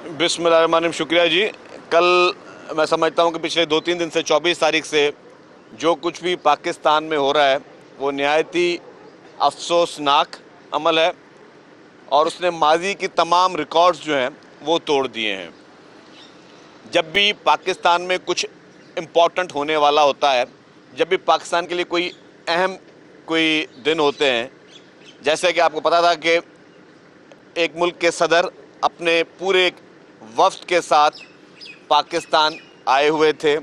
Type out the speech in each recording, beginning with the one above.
बिस्मिल्लाहिर्रहमानिर्रहीम। शुक्रिया जी। कल मैं समझता हूँ कि पिछले 2-3 दिन से 24 तारीख से जो कुछ भी पाकिस्तान में हो रहा है वो नहायत ही अफसोसनाक अमल है और उसने माजी की तमाम रिकॉर्ड्स जो हैं वो तोड़ दिए हैं। जब भी पाकिस्तान में कुछ इम्पोर्टेंट होने वाला होता है, जब भी पाकिस्तान के लिए कोई अहम कोई दिन होते हैं, जैसे कि आपको पता था कि एक मुल्क के सदर अपने पूरे वफ्द के साथ पाकिस्तान आए हुए थे।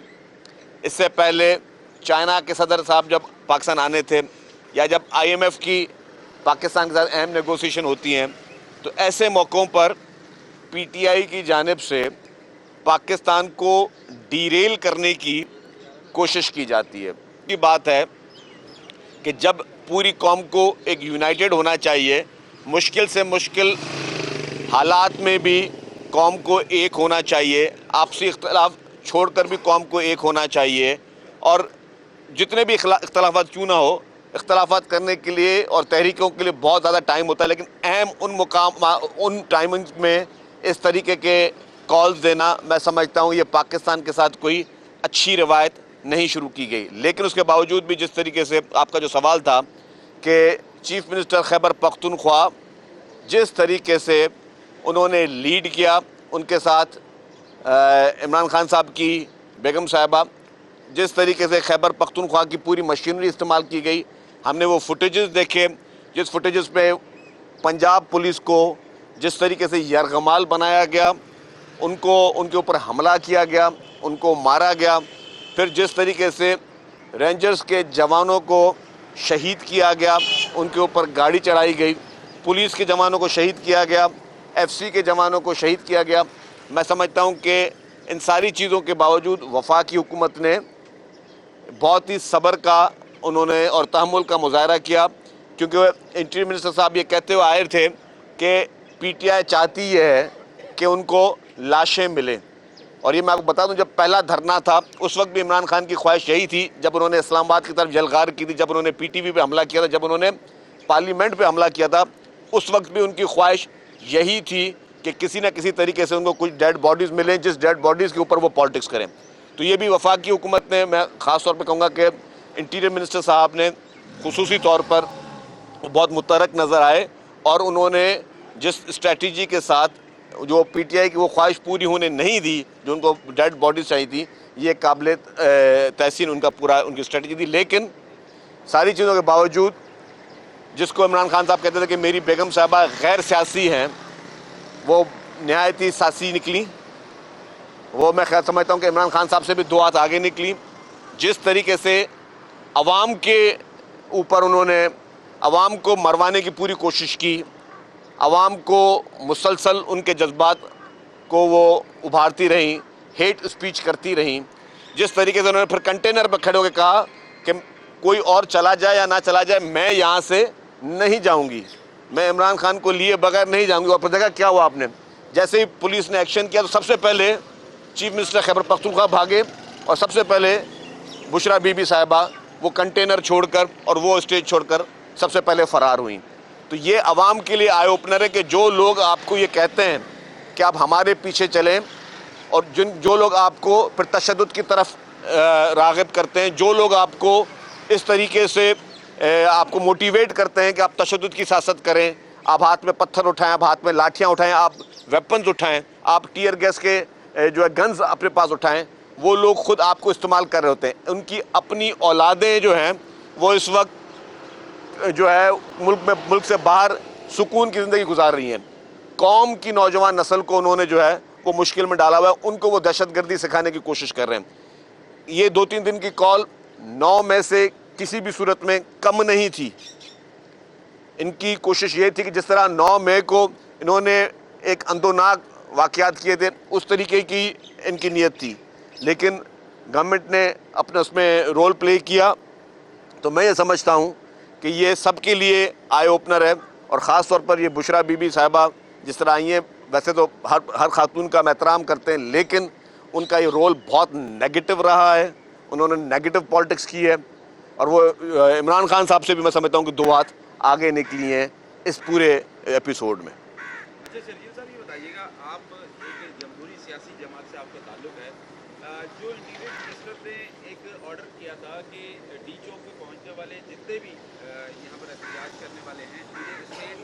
इससे पहले चाइना के सदर साहब जब पाकिस्तान आने थे या जब IMF की पाकिस्तान के साथ अहम नेगोशिएशन होती हैं, तो ऐसे मौक़ों पर PTI की जानिब से पाकिस्तान को डीरेल करने की कोशिश की जाती है। की बात है कि जब पूरी कौम को एक यूनाइटेड होना चाहिए, मुश्किल से मुश्किल हालात में भी कौम को एक होना चाहिए, आपसी इख्तलाफ छोड़कर भी कौम को एक होना चाहिए और जितने भी इख्तलाफात क्यों ना हो, इख्तलाफात करने के लिए और तहरीकों के लिए बहुत ज़्यादा टाइम होता है, लेकिन अहम उन टाइमिंग्स में इस तरीके के कॉल्स देना, मैं समझता हूँ ये पाकिस्तान के साथ कोई अच्छी रवायत नहीं शुरू की गई। लेकिन उसके बावजूद भी जिस तरीके से आपका जो सवाल था कि चीफ़ मिनिस्टर खैबर पख्तूनख्वा जिस तरीके से उन्होंने लीड किया, उनके साथ इमरान खान साहब की बेगम साहिबा, जिस तरीके से खैबर पख्तूनख्वा की पूरी मशीनरी इस्तेमाल की गई, हमने वो फुटेजेस देखे जिस फुटेजेस पे पंजाब पुलिस को जिस तरीके से यरगमाल बनाया गया, उनको उनके ऊपर हमला किया गया, उनको मारा गया, फिर जिस तरीके से रेंजर्स के जवानों को शहीद किया गया, उनके ऊपर गाड़ी चढ़ाई गई, पुलिस के जवानों को शहीद किया गया, FC के जवानों को शहीद किया गया। मैं समझता हूँ कि इन सारी चीज़ों के बावजूद वफाकी हुकूमत ने बहुत ही सब्र का उन्होंने और तहम्मुल का मुजाहरा किया, क्योंकि इंटीरियर मिनिस्टर साहब ये कहते हुए आए थे कि PTI चाहती है कि उनको लाशें मिलें। और ये मैं आपको बता दूं, जब पहला धरना था उस वक्त भी इमरान खान की ख्वाहिश यही थी, जब उन्होंने इस्लामाबाद की तरफ यलगार की थी, जब उन्होंने PTV पे हमला किया था, जब उन्होंने पार्लियामेंट पे हमला किया था, उस वक्त भी उनकी ख्वाहिश यही थी कि किसी न किसी तरीके से उनको कुछ डेड बॉडीज़ मिलें, जिस डेड बॉडीज़ के ऊपर वो पॉलिटिक्स करें। तो ये भी वफाकी हुकूमत ने, मैं ख़ास तौर पर कहूँगा कि इंटीरियर मिनिस्टर साहब ने खुसूसी तौर पर बहुत मुतरक नज़र आए और उन्होंने जिस स्ट्रेटजी के साथ जो PTI की वो ख्वाहिश पूरी होने नहीं दी, जो उनको डेड बॉडीज़ चाहिए थी, ये काबिल तहसीन उनकी स्ट्रेटजी थी। लेकिन सारी चीज़ों के बावजूद जिसको इमरान खान साहब कहते थे कि मेरी बेगम साहबा गैर सियासी हैं, वो नहायत ही सियासी निकली। वो मैं ख्याल समझता हूँ कि इमरान खान साहब से भी 2 हाथ आगे निकली। जिस तरीके से अवाम के ऊपर उन्होंने अवाम को मरवाने की पूरी कोशिश की, अवाम को मुसलसल उनके जज्बात को वो उभारती रहीं, हेट स्पीच करती रहीं, जिस तरीके से उन्होंने फिर कंटेनर पर खड़े होकर कहा कि कोई और चला जाए या ना चला जाए, मैं यहाँ से नहीं जाऊँगी, मैं इमरान खान को लिए बगैर नहीं जाऊँगी। और फिर देखा क्या हुआ आपने, जैसे ही पुलिस ने एक्शन किया तो सबसे पहले चीफ मिनिस्टर खैबर पख्तूनख्वा भागे और सबसे पहले बुशरा बीबी साहिबा वो कंटेनर छोड़कर और वो स्टेज छोड़कर सबसे पहले फ़रार हुई। तो ये आवाम के लिए आई ओपनर है कि जो लोग आपको ये कहते हैं कि आप हमारे पीछे चलें और जो लोग आपको फिर तशद्दुद की तरफ राग़िब करते हैं, जो लोग आपको इस तरीके से आपको मोटिवेट करते हैं कि आप तशद्दुद की सियासत करें, आप हाथ में पत्थर उठाएं, आप हाथ में लाठियाँ उठाएं, आप वेपन्स उठाएं, आप टीयर गैस के जो है गन्स अपने पास उठाएं, वो लोग खुद आपको इस्तेमाल कर रहे होते हैं। उनकी अपनी औलादें जो हैं वो इस वक्त जो है मुल्क से बाहर सुकून की ज़िंदगी गुजार रही हैं। कौम की नौजवान नस्ल को उन्होंने जो है वो मुश्किल में डाला हुआ है, उनको वो दहशतगर्दी सिखाने की कोशिश कर रहे हैं। ये 2-3 दिन की कॉल 9 में से किसी भी सूरत में कम नहीं थी। इनकी कोशिश ये थी कि जिस तरह 9 मई को इन्होंने एक अंदोनाक वाक़यात किए थे, उस तरीके की इनकी नीयत थी, लेकिन गवर्नमेंट ने अपने उसमें रोल प्ले किया। तो मैं ये समझता हूँ कि ये सब के लिए आई ओपनर है और ख़ास तौर पर ये बुशरा बीबी साहिबा जिस तरह आई हैं, वैसे तो हर खातून का हम एहतराम करते हैं, लेकिन उनका ये रोल बहुत नेगेटिव रहा है, उन्होंने नेगेटिव पॉलिटिक्स की है और वो इमरान खान साहब से भी मैं समझता हूँ कि 2 हाथ आगे निकली हैं इस पूरे एपिसोड में। अच्छा शरीफ साहब, ये बताइएगा, आप एक सियासी जमात से आपका ताल्लुक है, जो इंटीरियर मिनिस्टर ने एक ऑर्डर किया था कि डी चौक पे पहुंचने वाले जितने भी यहाँ पर एहतजाज करने वाले हैं उन्हें स्टेट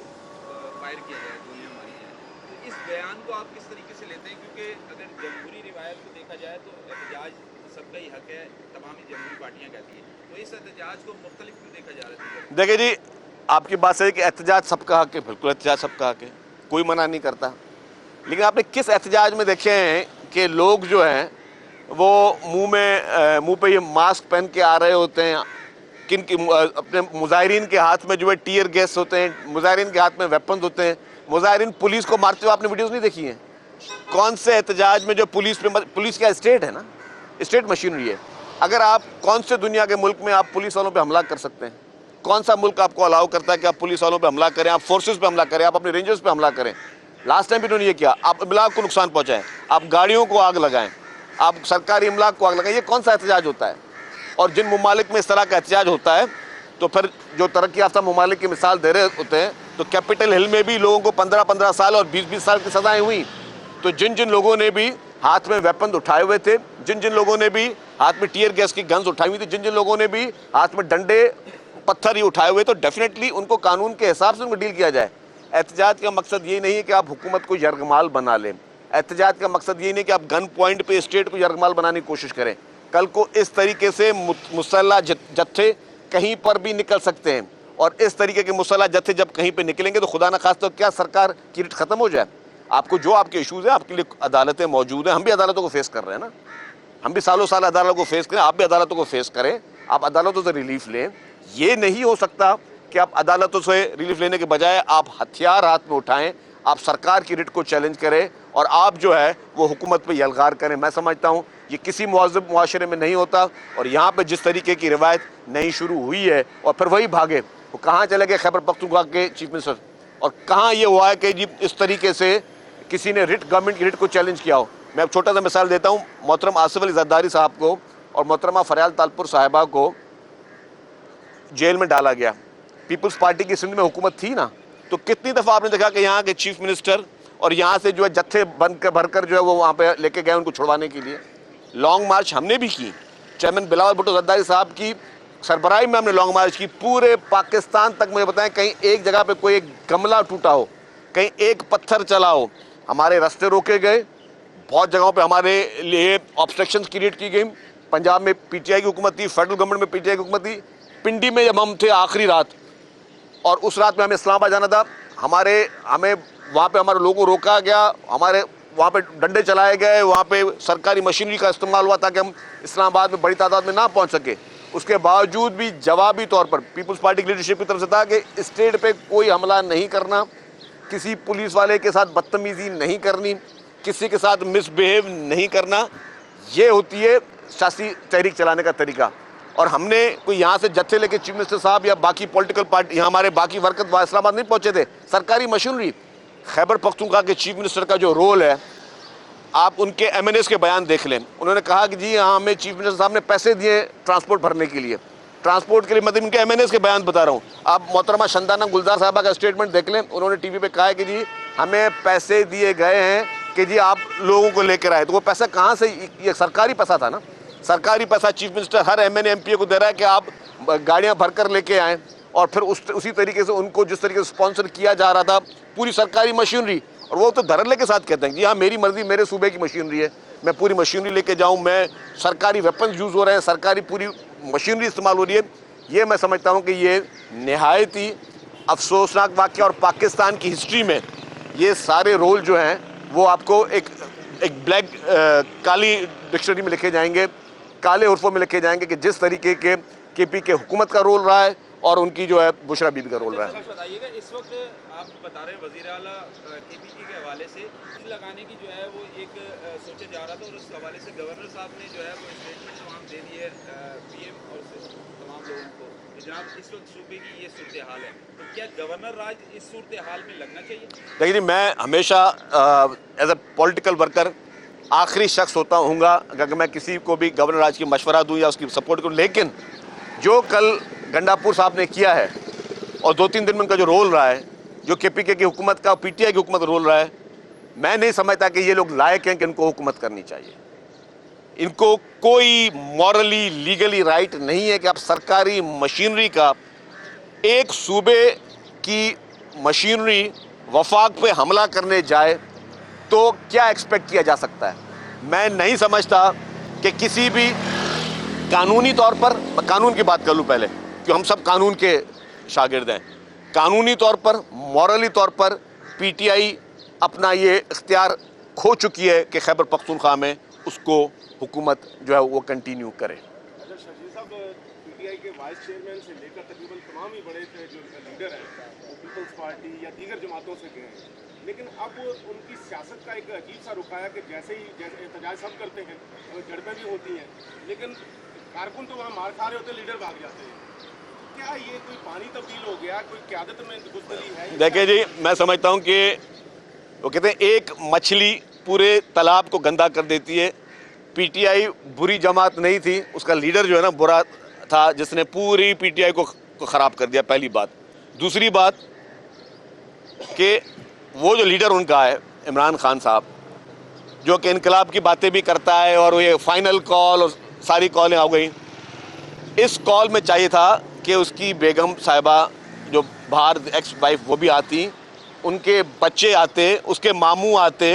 फायर किया जाए, गोलियाँ मारी जाए, तो इस बयान को आप किस तरीके से लेते हैं? क्योंकि अगर जमहूरी रिवायत को देखा जाए तो एहतजाज सबका ही हक है, तमाम ही जमहूरी पार्टियाँ कहती हैं, तो इस एहतजाज को मुख्तलिफ क्यों देखा जा रहा है? देखिए जी, आपकी बात सही है कि एहतजाज सबका हक है, बिल्कुल एहतजाज सबका हक है, कोई मना नहीं करता। लेकिन आपने किस एहतजाज में देखे हैं कि लोग जो हैं वो मुंह पे ये मास्क पहन के आ रहे होते हैं, अपने मुजाहिरीन के हाथ में जो है टीयर गैस होते हैं, मुजाहिरीन के हाथ में वेपन्स होते हैं, मुजाहिरीन पुलिस को मारते हुए आपने वीडियोस नहीं देखी हैं? कौन से एहतजाज में जो पुलिस का स्टेट है ना, स्टेट मशीनरी है। अगर आप कौन से दुनिया के मुल्क में आप पुलिस वालों पे हमला कर सकते हैं? कौन सा मुल्क आपको अलाउ करता है कि आप पुलिस वालों पे हमला करें, आप फोर्सेस पे हमला करें, आप अपने रेंजर्स पे हमला करें? लास्ट टाइम भी उन्होंने ये किया, आप इमलाक को नुकसान पहुंचाएं, आप गाड़ियों को आग लगाएं, आप सरकारी इमलाक को आग लगाएं। ये कौन सा एहतजाज होता है? और जिन ममालिक में इस तरह का एहतजाज होता है तो फिर जो तरक्की याफ्ता ममालिक की मिसाल दे रहे होते हैं, तो कैपिटल हिल में भी लोगों को 15-15 साल और 20-20 साल की सजाएं हुई। तो जिन जिन लोगों ने भी हाथ में वेपन उठाए हुए थे, जिन जिन लोगों ने भी हाथ में टीयर गैस की गन्स उठाई हुई थी, जिन जिन लोगों ने भी हाथ में डंडे पत्थर ही उठाए हुए, तो डेफिनेटली उनको कानून के हिसाब से उनको डील किया जाए। एहतजाज का मकसद ये नहीं है कि आप हुकूमत को यरगमाल बना लें। एहतजाज का मकसद ये नहीं कि आप गन पॉइंट पे स्टेट को यरगमाल बनाने की कोशिश करें। कल को इस तरीके से मुसल्ला जत्थे कहीं पर भी निकल सकते हैं, और इस तरीके के मुसल्ला जत्थे जब कहीं पे निकलेंगे तो खुदा न खास्ता तो क्या सरकार की रिट खत्म हो जाए? आपको जो आपके इशूज़ हैं, आपके लिए अदालतें मौजूद हैं। हम भी अदालतों को फेस कर रहे हैं ना, हम भी सालों साल अदालतों को फेस करें, आप भी अदालतों को फेस करें, आप अदालतों से रिलीफ लें। ये नहीं हो सकता कि आप अदालतों से रिलीफ लेने के बजाय आप हथियार हाथ में उठाएं, आप सरकार की रिट को चैलेंज करें और आप जो है वो हुकूमत पे यलगार करें। मैं समझता हूँ ये किसी मुआज़िब मुआशरे में नहीं होता। और यहाँ पे जिस तरीके की रिवायत नई शुरू हुई है और फिर वही भागे, वो कहाँ चले गए खैबर पख्तूनख्वा के चीफ मिनिस्टर, और कहाँ ये हुआ है कि जी इस तरीके से किसी ने गवर्नमेंट की रिट को चैलेंज किया हो। मैं एक छोटा सा मिसाल देता हूँ। मोहतरम आसिफ अली जरदारी साहब को और मोहतरमा फरियाल तालपुर साहिबा को जेल में डाला गया। पीपल्स पार्टी की सिंध में हुकूमत थी ना, तो कितनी दफ़ा आपने देखा कि यहाँ के चीफ मिनिस्टर और यहाँ से जो है जत्थे भरकर जो है वो वहाँ पे लेके गए उनको छुड़वाने के लिए। लॉन्ग मार्च हमने भी की, चेयरमैन बिलावल भुट्टो जरदारी साहब की सरबराही में हमने लॉन्ग मार्च की। पूरे पाकिस्तान तक मुझे बताएं कहीं एक जगह पे कोई एक गमला टूटा हो, कहीं एक पत्थर चला हो, हमारे रास्ते रोके गए। बहुत जगहों पे हमारे लिए ऑब्स्ट्रक्शंस क्रिएट की गई। पंजाब में पीटीआई की हुकूमत थी, फेडरल गवर्नमेंट में पीटीआई की हुकूमत थी। पिंडी में जब हम थे आखिरी रात, और उस रात में हमें इस्लामाबाद जाना था, हमें वहाँ पे हमारे लोगों को रोका गया, हमारे वहाँ पे डंडे चलाए गए, वहाँ पे सरकारी मशीनरी का इस्तेमाल हुआ ताकि हम इस्लामाबाद में बड़ी तादाद में ना पहुँच सके। उसके बावजूद भी जवाबी तौर पर पीपल्स पार्टी की लीडरशिप की तरफ से था कि स्टेट पे कोई हमला नहीं करना, किसी पुलिस वाले के साथ बदतमीजी नहीं करनी, किसी के साथ मिसबिहेव नहीं करना। ये होती है सियासी तहरीक चलाने का तरीका। और हमने कोई यहाँ से जत्थे लेके चीफ मिनिस्टर साहब या बाकी पॉलिटिकल पार्टी, यहाँ हमारे बाकी वर्कर वहाँ इस्लामाबाद नहीं पहुँचे थे। सरकारी मशीनरी, खैबर पख्तूनख्वा के चीफ मिनिस्टर का जो रोल है, आप उनके एमएनएस के बयान देख लें। उन्होंने कहा कि जी हाँ, हमें चीफ मिनिस्टर साहब ने पैसे दिए ट्रांसपोर्ट भरने के लिए, ट्रांसपोर्ट के लिए, मतलब इनके एमएनएस के बयान बता रहा हूँ। आप मोहतरमा शंदाना गुलजार साहबा का स्टेटमेंट देख लें। उन्होंने टीवी पे कहा है कि जी हमें पैसे दिए गए हैं कि जी आप लोगों को लेकर आए। तो वो पैसा कहाँ से? ये सरकारी पैसा था ना, सरकारी पैसा चीफ मिनिस्टर हर एमएनए एमपीए को दे रहा है कि आप गाड़ियाँ भर कर लेके आएँ। और फिर उसी तरीके से उनको जिस तरीके से स्पॉन्सर किया जा रहा था, पूरी सरकारी मशीनरी, और वो तो धड़ल्ले के साथ कहते हैं जी हाँ मेरी मर्जी, मेरे सूबे की मशीनरी है, मैं पूरी मशीनरी लेके जाऊँ, मैं सरकारी वेपन यूज़ हो रहे हैं, सरकारी पूरी मशीनरी इस्तेमाल हो रही है। ये मैं समझता हूँ कि ये नहायत ही अफसोसनाक वाक़या, और पाकिस्तान की हिस्ट्री में ये सारे रोल जो हैं वो आपको एक ब्लैक काली डिक्शनरी में लिखे जाएंगे, काले हुर्फों में लिखे जाएंगे कि जिस तरीके के केपी के हुकूमत का रोल रहा है और उनकी जो है बुशरा बीबी का रोल रहा है। बताइएगा, इस वक्त आप बता रहे हैं वज़ीर आला केपीके के हवाले से लगाने की जो है वो एक सोचा जा रहा था, और उस हवाले से गवर्नर साहब ने जो है वो स्टेटमेंट तमाम दे दी है पीएम और तमाम लोगों को कि जनाब इस वक्त सूबे की ये सूरत हाल है, तो क्या गवर्नर राज इस सूरत हाल में लगना चाहिए? देखिए जी, मैं हमेशा एज ए पॉलिटिकल वर्कर आखिरी शख्स होता हूँगा अगर मैं किसी को भी गवर्नर राज की मशवरा दूँ या उसकी सपोर्ट करूँ। लेकिन जो कल गंडापुर साहब ने किया है और 2-3 दिन में उनका जो रोल रहा है, जो केपीके की हुकूमत का, पीटीआई की हुकूमत का रोल रहा है, मैं नहीं समझता कि ये लोग लायक हैं कि इनको हुकूमत करनी चाहिए। इनको कोई मॉरली लीगली राइट नहीं है कि आप सरकारी मशीनरी का, एक सूबे की मशीनरी वफाक पे हमला करने जाए तो क्या एक्सपेक्ट किया जा सकता है। मैं नहीं समझता कि किसी भी कानूनी तौर पर, कानून की बात कर लूँ पहले कि हम सब कानून के शागिर्द हैं, कानूनी तौर पर, मॉरली तौर पर पीटीआई अपना ये इख्तियार खो चुकी है कि खैबर पख्तूनख्वा में उसको हुकूमत जो है वो कंटिन्यू करे। अच्छा शर्जील साहब, पीटीआई के वाइस चेयरमैन से लेकर तकरीबन तमाम ही बड़े जो लीडर हैं वो पीपल्स पार्टी या दीगर जमातों से गए हैं, लेकिन अब उनकी सियासत का एक अजीब सा रुख आया कि जैसे एहतजाज सब करते हैं, झड़पें भी होती हैं, लेकिन कारकुन तो वहाँ मार खा रहे होते, लीडर भाग जाते हैं। क्या ये कोई पानी तब्दील हो गया, कोई क़यादत में घुसपैठी है? देखिए जी, मैं समझता हूँ कि वो कहते हैं एक मछली पूरे तालाब को गंदा कर देती है। पीटीआई बुरी जमात नहीं थी, उसका लीडर जो है ना बुरा था, जिसने पूरी पीटीआई को ख़राब कर दिया, पहली बात। दूसरी बात कि वो जो लीडर उनका है इमरान खान साहब, जो कि इनकलाब की बातें भी करता है और ये फाइनल कॉल और सारी कॉलें आ गई, इस कॉल में चाहिए था कि उसकी बेगम साहिबा जो बाहर एक्स वाइफ वो भी आती, उनके बच्चे आते, उसके मामू आते,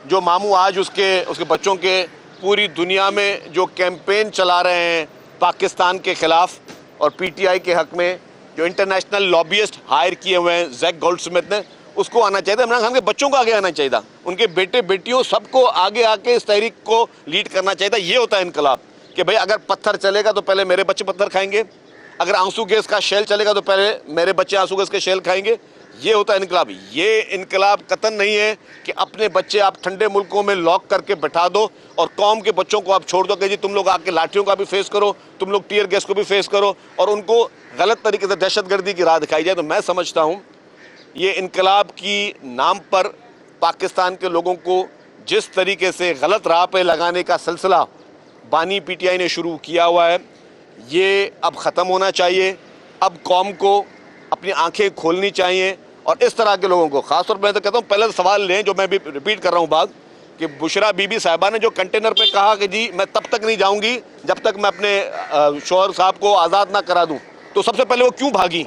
जो मामू आज उसके बच्चों के पूरी दुनिया में जो कैंपेन चला रहे हैं पाकिस्तान के ख़िलाफ़ और पीटीआई के हक़ में, जो इंटरनेशनल लॉबियस्ट हायर किए हुए हैं जैक गोल्डस्मिथ ने, उसको आना चाहिए था। इमरान खान के बच्चों को आगे आना चाहिए था, उनके बेटे बेटियों सबको आगे आके इस तहरीक को लीड करना चाहिए था। ये होता है इनकलाब कि भाई अगर पत्थर चलेगा तो पहले मेरे बच्चे पत्थर खाएंगे, अगर आंसू गैस का शेल चलेगा तो पहले मेरे बच्चे आंसू गैस के शेल खाएंगे। ये होता है इनकलाब। ये इनकलाब कतन नहीं है कि अपने बच्चे आप ठंडे मुल्कों में लॉक करके बैठा दो और कौम के बच्चों को आप छोड़ दो कि जी तुम लोग आके लाठियों का भी फेस करो, तुम लोग टीयर गैस को भी फेस करो और उनको गलत तरीके से दहशतगर्दी की राह दिखाई जाए। तो मैं समझता हूँ ये इनकलाब की नाम पर पाकिस्तान के लोगों को जिस तरीके से गलत राह पे लगाने का सिलसिला बानी पीटीआई ने शुरू किया हुआ है, ये अब ख़त्म होना चाहिए। अब कौम को अपनी आंखें खोलनी चाहिए और इस तरह के लोगों को, ख़ासतौर पर मैं तो कहता हूँ पहले सवाल लें, जो मैं भी रिपीट कर रहा हूँ बात, कि बुशरा बीबी साहिबा ने जो कंटेनर पे कहा कि जी मैं तब तक नहीं जाऊँगी जब तक मैं अपने शौहर साहब को आज़ाद ना करा दूँ, तो सबसे पहले वो क्यों भागी?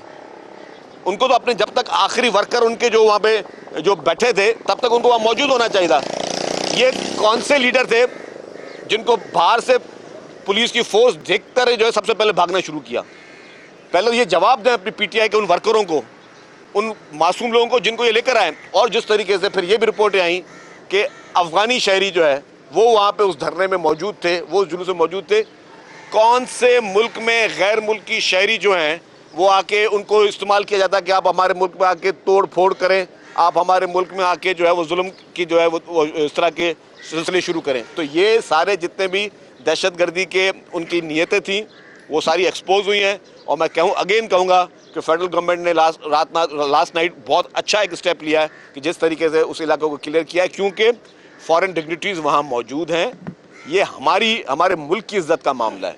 उनको तो अपने जब तक आखिरी वर्कर उनके जो वहाँ पे जो बैठे थे तब तक उनको वहाँ मौजूद होना चाहिए था। ये कौन से लीडर थे जिनको बाहर से पुलिस की फोर्स देखकर जो है सबसे पहले भागना शुरू किया? पहले ये जवाब दें अपनी पीटीआई के उन वर्करों को, उन मासूम लोगों को जिनको ये लेकर आए। और जिस तरीके से फिर ये भी रिपोर्टें आई कि अफ़गानी शहरी जो है वो वहाँ पे उस धरने में मौजूद थे, वो उस जुलूस में मौजूद थे। कौन से मुल्क में गैर मुल्की शहरी जो हैं वो आके उनको इस्तेमाल किया जाता है कि आप हमारे मुल्क में आके तोड़ फोड़ करें, आप हमारे मुल्क में आके जो है वो जुल्म की जो है वो इस तरह के सिलसिले शुरू करें। तो ये सारे जितने भी दहशतगर्दी के उनकी नीयतें थी वो सारी एक्सपोज हुई हैं। और मैं कहूँगा कि फेडरल गवर्नमेंट ने लास्ट नाइट बहुत अच्छा एक स्टेप लिया है कि जिस तरीके से उस इलाके को क्लियर किया है, क्योंकि फॉरेन डिग्निटरीज वहाँ मौजूद हैं। ये हमारे मुल्क की इज्जत का मामला है,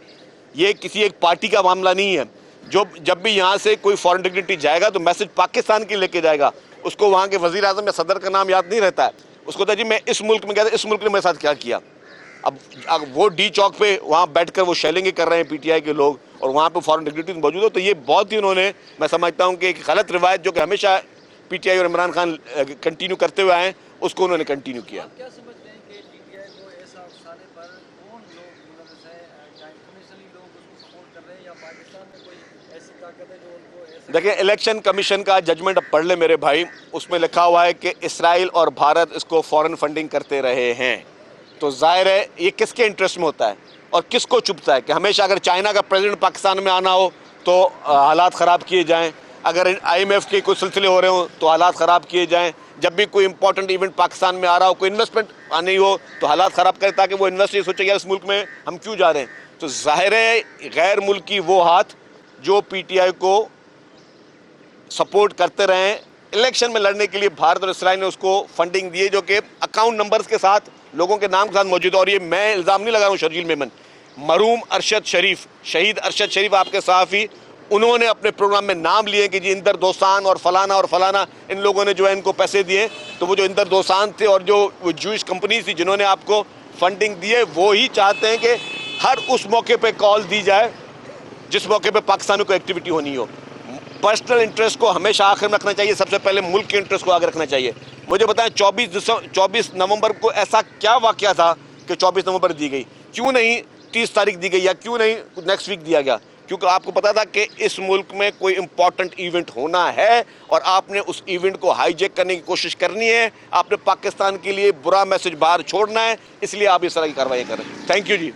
ये किसी एक पार्टी का मामला नहीं है। जब भी यहाँ से कोई फॉरेन डिग्निटरी जाएगा तो मैसेज पाकिस्तान की लेके जाएगा। उसको वहाँ के वज़ीर आज़म या सदर का नाम याद नहीं रहता है, उसको तो जी मैं इस मुल्क में गया था, इस मुल्क ने मेरे साथ क्या किया। अब वो डी चौक पे वहाँ बैठकर वो शेलिंग कर रहे हैं पीटीआई के लोग और वहाँ पे फॉरेन डिग्निटरीज मौजूद हो, तो ये बहुत ही उन्होंने, मैं समझता हूँ कि एक गलत रिवायत जो कि हमेशा पीटीआई और इमरान खान कंटिन्यू करते हुए आए, उसको उन्होंने कंटिन्यू किया। क्या समझते हैं कि पीटीआई को ऐसा अफसाने पर कौन लोग मुलव्वस हैं, या इंटरनेशनली लोग उसको सपोर्ट कर रहे हैं या पाकिस्तान में कोई ऐसी ताकत है जो उनको ऐसा? देखिए, इलेक्शन कमीशन का जजमेंट अब पढ़ ले मेरे भाई, उसमें लिखा हुआ है कि इसराइल और भारत इसको फॉरेन फंडिंग करते रहे हैं। तो जाहिर है ये किसके इंटरेस्ट में होता है और किसको चुभता है कि हमेशा अगर चाइना का प्रेसिडेंट पाकिस्तान में आना हो तो हालात ख़राब किए जाएं, अगर IMF के कोई सिलसिले हो रहे हो तो हालात ख़राब किए जाएं, जब भी कोई इंपॉर्टेंट इवेंट पाकिस्तान में आ रहा हो, कोई इन्वेस्टमेंट आनी हो तो हालात ख़राब करें ताकि वो इन्वेस्टर सोचे यार इस मुल्क में हम क्यों जा रहे हैं। तो जाहिर है गैर मुल्की वो हाथ जो पीटीआई को सपोर्ट करते रहे इलेक्शन में लड़ने के लिए, भारत और इसराइल ने उसको फंडिंग दी है, जो कि अकाउंट नंबर्स के साथ, लोगों के नाम के साथ मौजूद है। और ये मैं इल्ज़ाम नहीं लगा रहा हूँ शर्जील मेमन, मरहूम अरशद शरीफ, शहीद अरशद शरीफ आपके सहाफ़ी, उन्होंने अपने प्रोग्राम में नाम लिए कि जी इंदर दोसान और फलाना इन लोगों ने जो है इनको पैसे दिए। तो वो जो इंदर दोसान थे और जो वो जूइश कंपनी थी जिन्होंने आपको फंडिंग दी है, वो ही चाहते हैं कि हर उस मौके पे कॉल दी जाए जिस मौके पे पाकिस्तान में कोई एक्टिविटी होनी हो। पर्सनल इंटरेस्ट को हमेशा आखिर में रखना चाहिए, सबसे पहले मुल्क के इंटरेस्ट को आगे रखना चाहिए। मुझे बताएं 24 नवंबर को ऐसा क्या वाकया था कि 24 नवंबर दी गई, क्यों नहीं 30 तारीख दी गई या क्यों नहीं नेक्स्ट वीक दिया गया? क्योंकि आपको पता था कि इस मुल्क में कोई इंपॉर्टेंट इवेंट होना है और आपने उस इवेंट को हाईजैक करने की कोशिश करनी है, आपने पाकिस्तान के लिए बुरा मैसेज बाहर छोड़ना है, इसलिए आप इस तरह की कार्रवाई कर रहे हैं। Thank you ji.